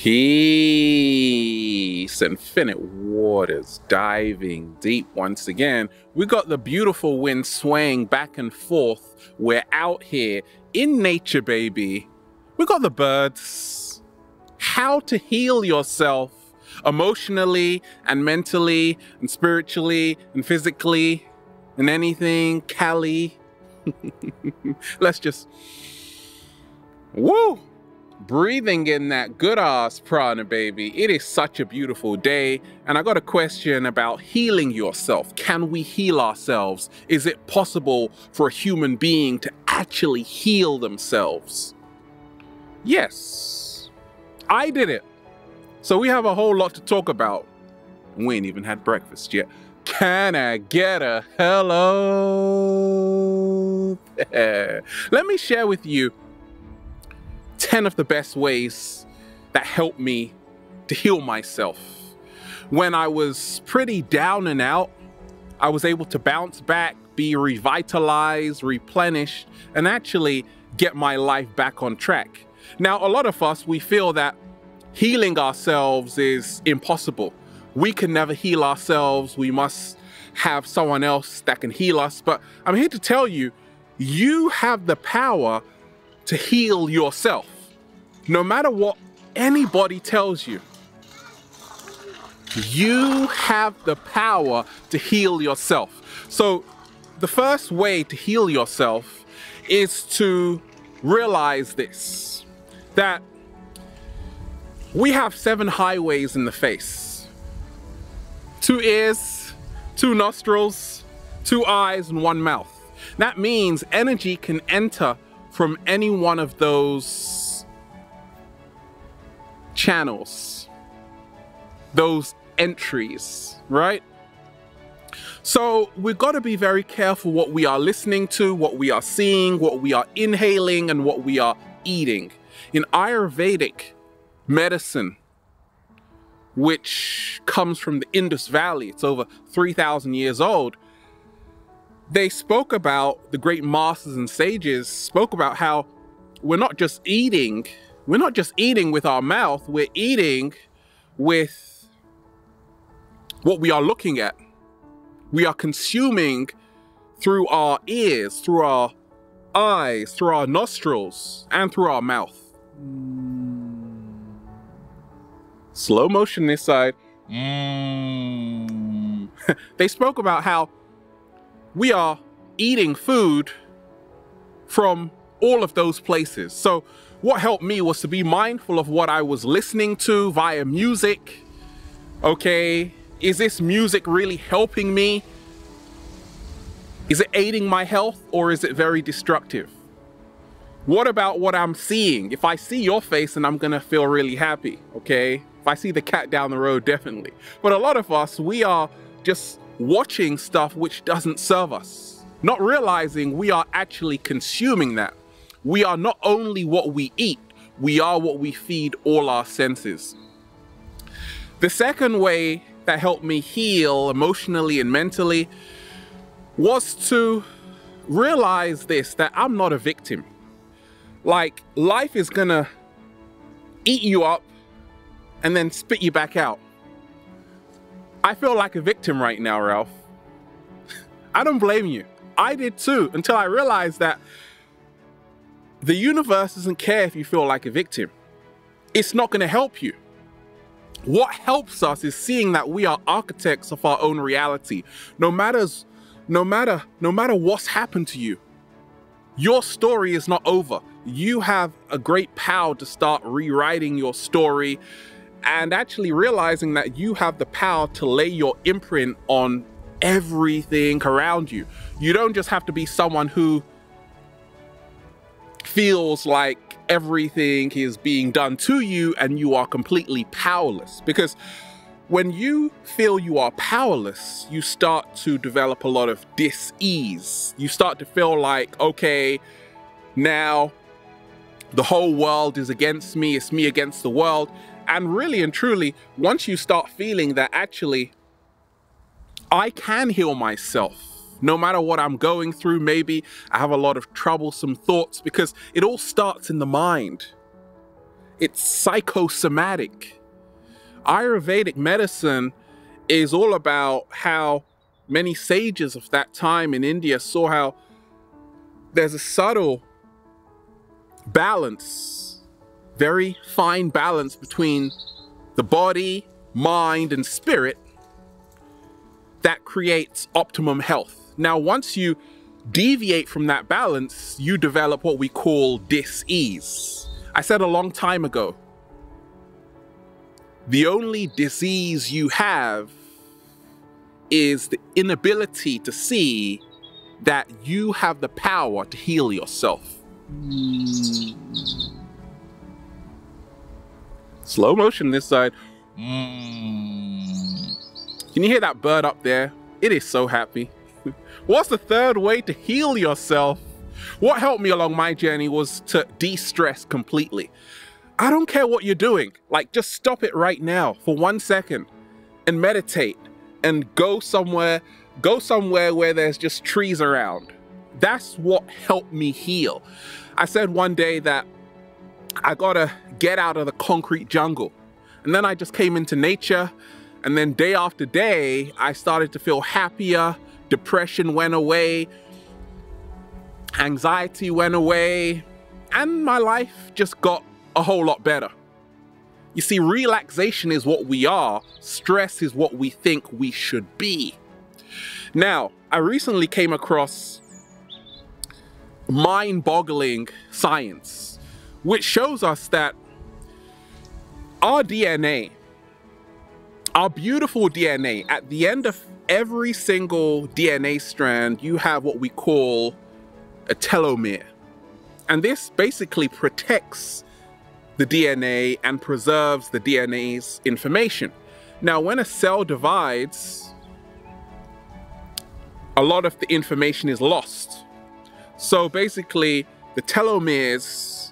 Peace, infinite waters diving deep once again. We got the beautiful wind swaying back and forth. We're out here in nature, baby. We got the birds. How to heal yourself emotionally and mentally and spiritually and physically and anything. Cali. Let's just woo! Breathing in that good ass prana, baby. It is such a beautiful day, and I got a question about healing yourself. Can we heal ourselves? Is it possible for a human being to actually heal themselves? Yes, I did it. So we have a whole lot to talk about. We ain't even had breakfast yet. Can I get a hello? Let me share with you 10 of the best ways that helped me to heal myself. When I was pretty down and out, I was able to bounce back, be revitalized, replenished, and actually get my life back on track. Now, a lot of us, we feel that healing ourselves is impossible. We can never heal ourselves. We must have someone else that can heal us. But I'm here to tell you, you have the power to heal yourself. No matter what anybody tells you, you have the power to heal yourself. So the first way to heal yourself is to realize this, that we have 7 highways in the face. 2 ears, 2 nostrils, 2 eyes, and 1 mouth. That means energy can enter from any one of those channels, those entries, right? So we've got to be very careful what we are listening to, what we are seeing, what we are inhaling, and what we are eating. In Ayurvedic medicine, which comes from the Indus Valley, it's over 3,000 years old, they spoke about, the great masters and sages spoke about how we're not just eating with our mouth, we're eating with what we are looking at. We are consuming through our ears, through our eyes, through our nostrils, and through our mouth. Slow motion this side. They spoke about how we are eating food from all of those places. So what helped me was to be mindful of what I was listening to via music. Okay, is this music really helping me? Is it aiding my health, or is it very destructive? What about what I'm seeing? If I see your face, and I'm gonna feel really happy, okay? If I see the cat down the road, definitely. But a lot of us, we are just watching stuff which doesn't serve us, not realizing we are actually consuming that. We are not only what we eat, we are what we feed all our senses. The second way that helped me heal emotionally and mentally was to realize this, that I'm not a victim. Like, life is gonna eat you up and then spit you back out. I feel like a victim right now, Ralph. I don't blame you. I did too, until I realized that the universe doesn't care if you feel like a victim. It's not going to help you. What helps us is seeing that we are architects of our own reality. No matter what's happened to you, your story is not over. You have a great power to start rewriting your story and actually realizing that you have the power to lay your imprint on everything around you. You don't just have to be someone who feels like everything is being done to you and you are completely powerless. Because when you feel you are powerless, you start to develop a lot of dis-ease. You start to feel like, okay, now the whole world is against me, it's me against the world. And really and truly, once you start feeling that actually I can heal myself, no matter what I'm going through, maybe I have a lot of troublesome thoughts, because it all starts in the mind. It's psychosomatic. Ayurvedic medicine is all about how many sages of that time in India saw how there's a subtle balance, very fine balance between the body, mind, and spirit that creates optimum health. Now, once you deviate from that balance, you develop what we call dis-ease. I said a long time ago, the only disease you have is the inability to see that you have the power to heal yourself. Slow motion this side. Can you hear that bird up there? It is so happy. What's the third way to heal yourself? What helped me along my journey was to de-stress completely. I don't care what you're doing. Like, just stop it right now for 1 second and meditate and go somewhere where there's just trees around. That's what helped me heal. I said one day that I gotta get out of the concrete jungle. And then I just came into nature. And then day after day, I started to feel happier. Depression went away. Anxiety went away. And my life just got a whole lot better. You see, relaxation is what we are. Stress is what we think we should be. Now, I recently came across mind-boggling science, which shows us that our DNA, our beautiful DNA, at the end of every single DNA strand, you have what we call a telomere. And this basically protects the DNA and preserves the DNA's information. Now, when a cell divides, a lot of the information is lost. So basically, the telomeres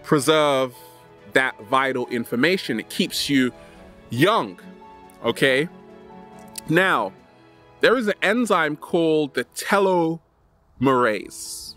preserve that vital information. It keeps you young, okay? Now, there is an enzyme called the telomerase.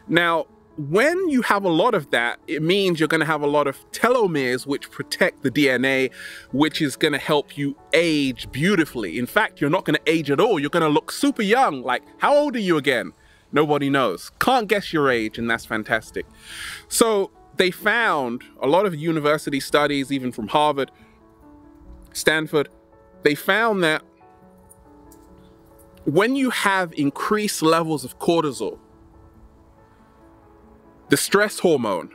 Now, when you have a lot of that, it means you're going to have a lot of telomeres which protect the DNA, which is going to help you age beautifully. In fact, you're not going to age at all. You're going to look super young. Like, how old are you again? Nobody knows. Can't guess your age, and that's fantastic. So they found, a lot of university studies, even from Harvard, Stanford, they found that when you have increased levels of cortisol, the stress hormone,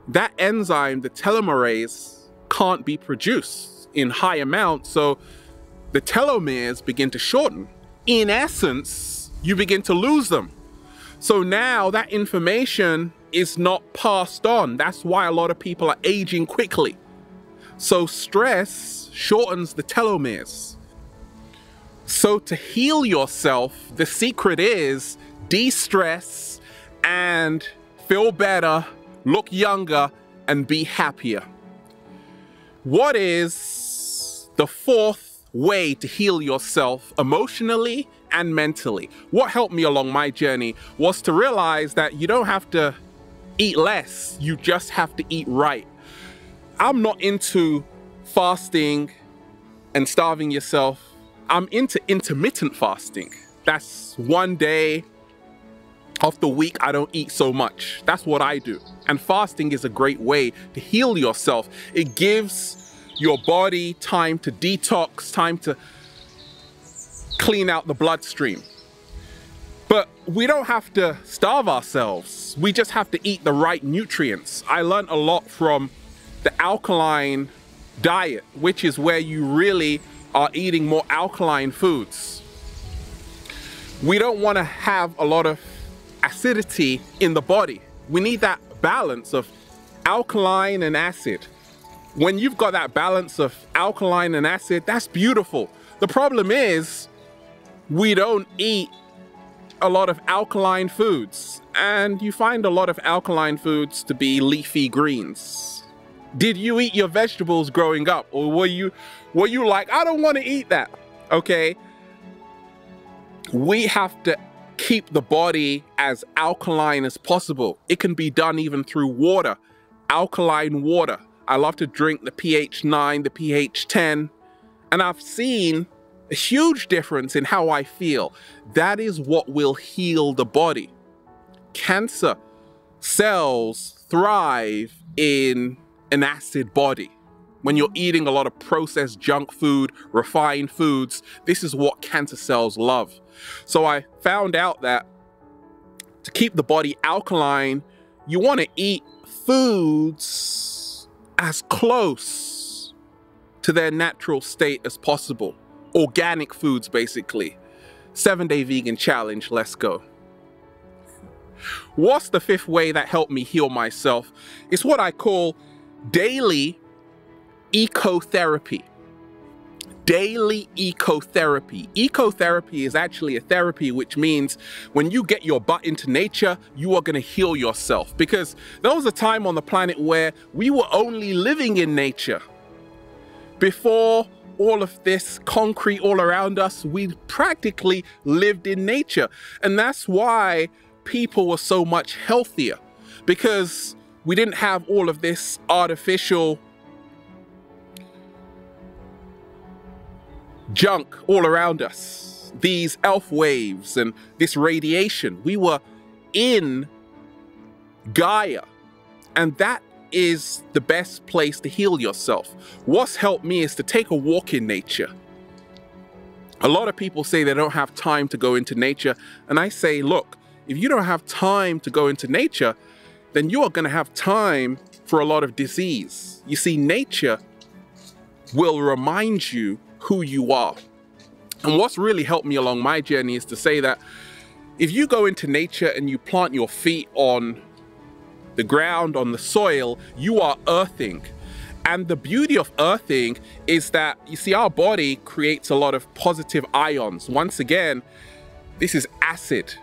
that enzyme, the telomerase, can't be produced in high amounts, so the telomeres begin to shorten. In essence, you begin to lose them. So now that information is not passed on. That's why a lot of people are aging quickly. So stress shortens the telomeres. So to heal yourself, the secret is de-stress and feel better, look younger, and be happier. What is the fourth way to heal yourself emotionally and mentally? What helped me along my journey was to realize that you don't have to eat less, you just have to eat right. I'm not into fasting and starving yourself. I'm into intermittent fasting. That's one day of the week I don't eat so much. That's what I do. And fasting is a great way to heal yourself. It gives your body time to detox, time to clean out the bloodstream. But we don't have to starve ourselves. We just have to eat the right nutrients. I learned a lot from the alkaline diet, which is where you really are eating more alkaline foods. We don't want to have a lot of acidity in the body. We need that balance of alkaline and acid. When you've got that balance of alkaline and acid, that's beautiful. The problem is we don't eat a lot of alkaline foods, and you find a lot of alkaline foods to be leafy greens. Did you eat your vegetables growing up, or were you like, I don't want to eat that? Okay, we have to keep the body as alkaline as possible. It can be done even through water. alkaline water. I love to drink the pH 9, the pH 10, and I've seen a huge difference in how I feel. That is what will heal the body. Cancer cells thrive in an acid body. When you're eating a lot of processed junk food, refined foods, this is what cancer cells love. So I found out that to keep the body alkaline, you want to eat foods as close to their natural state as possible. Organic foods, basically. 7-day vegan challenge, let's go. What's the fifth way that helped me heal myself? It's what I call daily ecotherapy. Daily ecotherapy. Ecotherapy is actually a therapy which means when you get your butt into nature, you are going to heal yourself. Because there was a time on the planet where we were only living in nature. Before all of this concrete all around us, we practically lived in nature. And that's why people were so much healthier, because we didn't have all of this artificial junk all around us, these elf waves and this radiation. We were in Gaia, and that is the best place to heal yourself. What's helped me is to take a walk in nature. A lot of people say they don't have time to go into nature, and I say, look, if you don't have time to go into nature, then you are going to have time for a lot of disease. You see, nature will remind you who you are. And what's really helped me along my journey is to say that if you go into nature and you plant your feet on the ground, on the soil, you are earthing. And the beauty of earthing is that, you see, our body creates a lot of positive ions. Once again, this is acid.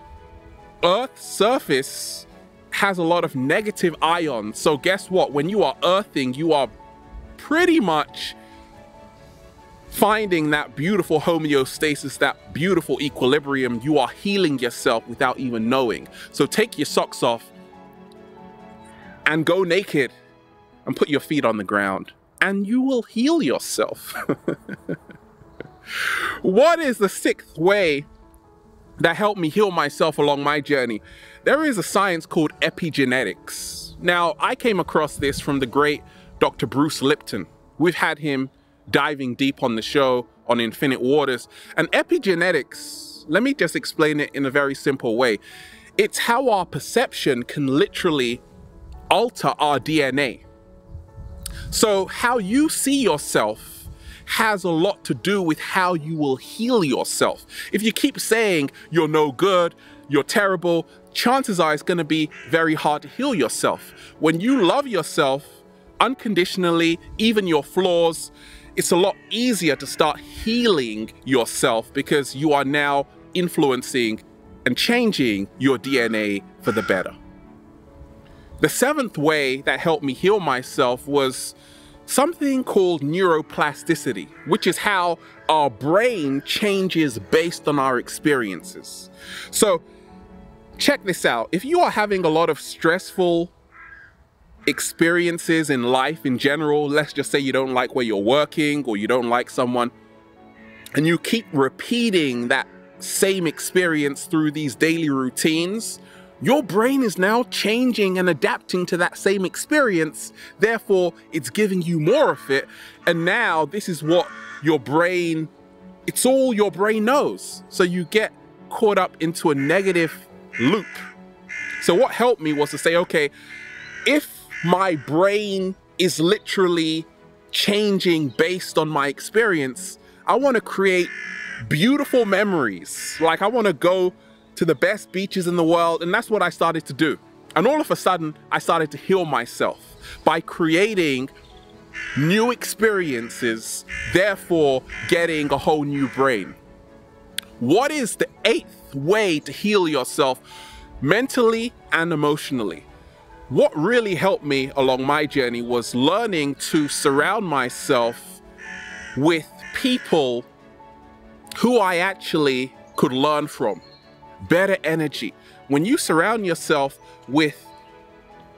Earth's surface has a lot of negative ions. So guess what? When you are earthing, you are pretty much finding that beautiful homeostasis, that beautiful equilibrium. You are healing yourself without even knowing. So take your socks off and go naked and put your feet on the ground, and you will heal yourself. What is the sixth way that helped me heal myself along my journey? There is a science called epigenetics. Now, I came across this from the great Dr. Bruce Lipton. We've had him diving deep on the show on Infinite Waters. And epigenetics, let me just explain it in a very simple way. It's how our perception can literally alter our DNA. So how you see yourself has a lot to do with how you will heal yourself. If you keep saying you're no good, you're terrible, chances are it's going to be very hard to heal yourself. When you love yourself unconditionally, even your flaws, it's a lot easier to start healing yourself, because you are now influencing and changing your DNA for the better. The seventh way that helped me heal myself was something called neuroplasticity, which is how our brain changes based on our experiences. So check this out. If you are having a lot of stressful experiences in life in general, let's just say you don't like where you're working, or you don't like someone, and you keep repeating that same experience through these daily routines, your brain is now changing and adapting to that same experience. Therefore, it's giving you more of it. And now this is what your brain, it's all your brain knows. So you get caught up into a negative loop. So what helped me was to say, okay, if my brain is literally changing based on my experience, I want to create beautiful memories. Like, I want to go to the best beaches in the world, and that's what I started to do. And all of a sudden, I started to heal myself by creating new experiences, therefore getting a whole new brain. What is the eighth way to heal yourself mentally and emotionally? What really helped me along my journey was learning to surround myself with people who I actually could learn from. Better energy. When you surround yourself with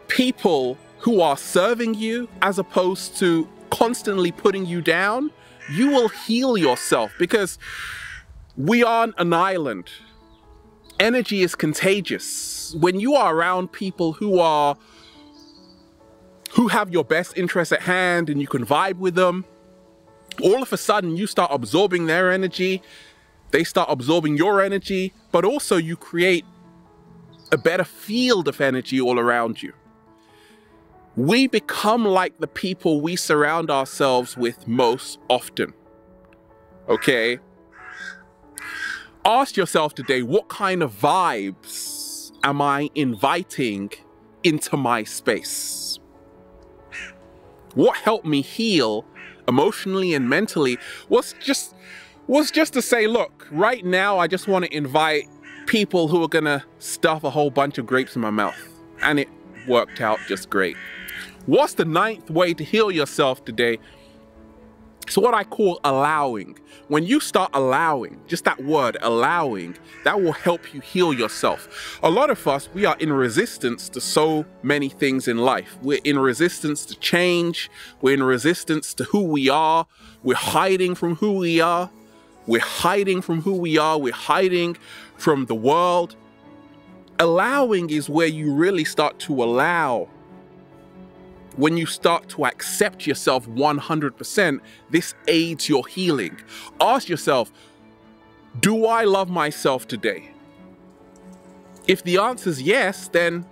people who are serving you as opposed to constantly putting you down, you will heal yourself, because we aren't an island. Energy is contagious. When you are around people who have your best interests at hand and you can vibe with them, all of a sudden you start absorbing their energy, they start absorbing your energy, but also you create a better field of energy all around you. We become like the people we surround ourselves with most often. Okay? Ask yourself today, what kind of vibes am I inviting into my space? What helped me heal emotionally and mentally was just to say, look, right now I just want to invite people who are gonna stuff a whole bunch of grapes in my mouth. And it worked out just great. What's the 9th way to heal yourself today? It's what I call allowing. When you start allowing, just that word, allowing, that will help you heal yourself. A lot of us, we are in resistance to so many things in life. We're in resistance to change. We're in resistance to who we are. We're hiding from who we are. We're hiding from who we are. We're hiding from the world. Allowing is where you really start to allow. When you start to accept yourself 100%, this aids your healing. Ask yourself, do I love myself today? If the answer is yes, then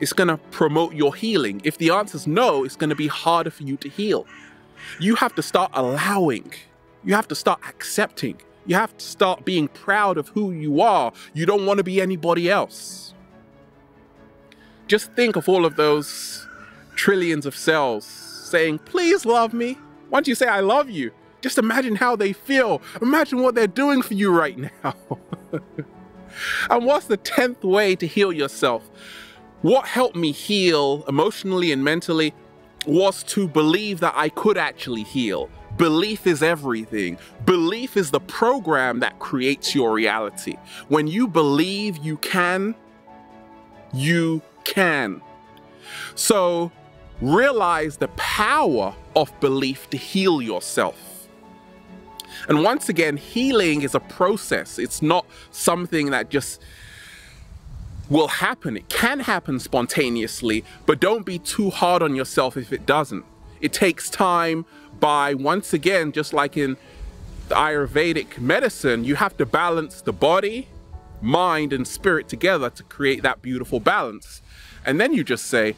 it's going to promote your healing. If the answer is no, it's going to be harder for you to heal. You have to start allowing. You have to start accepting. You have to start being proud of who you are. You don't want to be anybody else. Just think of all of those trillions of cells saying, please love me. Once you say, I love you, just imagine how they feel. Imagine what they're doing for you right now. And what's the 10th way to heal yourself? What helped me heal emotionally and mentally was to believe that I could actually heal. Belief is everything. Belief is the program that creates your reality. When you believe you can, you can. So realize the power of belief to heal yourself. And once again, healing is a process. It's not something that just will happen. It can happen spontaneously, but don't be too hard on yourself if it doesn't. It takes time. By, once again, just like in the Ayurvedic medicine, you have to balance the body, mind, and spirit together to create that beautiful balance. And then you just say,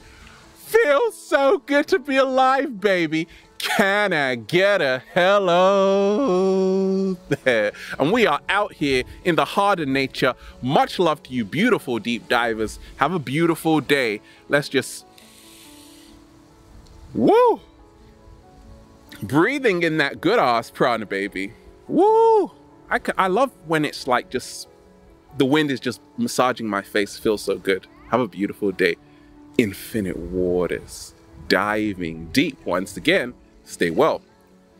feels so good to be alive, baby. Can I get a hello there? And we are out here in the heart of nature. Much love to you, beautiful deep divers. Have a beautiful day. Let's just, woo! Breathing in that good ass prana, baby. Woo! I love when it's like just, the wind is just massaging my face. It feels so good. Have a beautiful day. Infinite waters. Diving deep. Once again, stay well.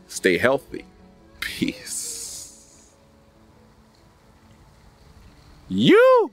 Stay healthy. Peace. You!